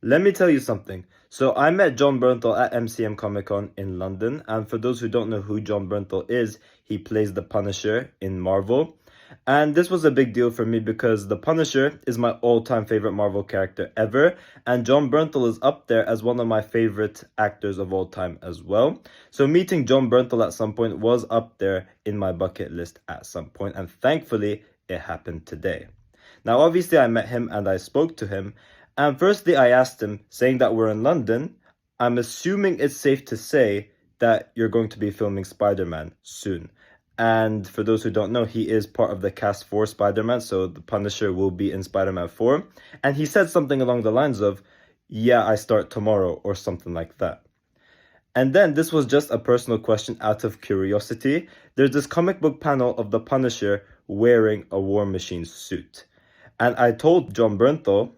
Let me tell you something. So I met Jon Bernthal at MCM Comic Con in London, and for those who don't know who Jon Bernthal is, he plays the Punisher in Marvel. And this was a big deal for me because the Punisher is my all-time favorite Marvel character ever, and Jon Bernthal is up there as one of my favorite actors of all time as well. So meeting Jon Bernthal at some point was up there in my bucket list at some point, and thankfully it happened today. Now obviously I met him and I spoke to him, and firstly I asked him, saying that we're in London, I'm assuming it's safe to say that you're going to be filming Spider-Man soon. And for those who don't know, he is part of the cast for Spider-Man, so the Punisher will be in Spider-Man 4. And he said something along the lines of, yeah, I start tomorrow, or something like that. And then this was just a personal question out of curiosity. There's this comic book panel of the Punisher wearing a War Machine suit. And I told Jon Bernthal,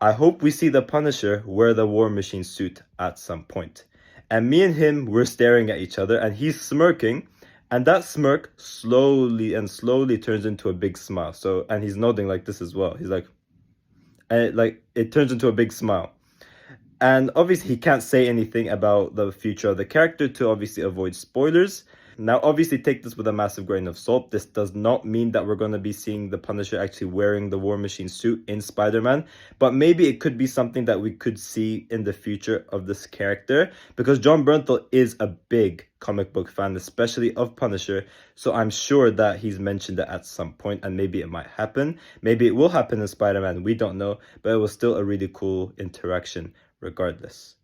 I hope we see the Punisher wear the War Machine suit at some point. And me and him were staring at each other, and he's smirking, and that smirk slowly turns into a big smile. So, and he's nodding like this as well. He's like, and it turns into a big smile. And obviously he can't say anything about the future of the character to obviously avoid spoilers. Now, obviously take this with a massive grain of salt. This does not mean that we're going to be seeing the Punisher actually wearing the War Machine suit in Spider-Man. But maybe it could be something that we could see in the future of this character. Because Jon Bernthal is a big comic book fan, especially of Punisher. So I'm sure that he's mentioned it at some point, and maybe it might happen. Maybe it will happen in Spider-Man, we don't know. But it was still a really cool interaction regardless.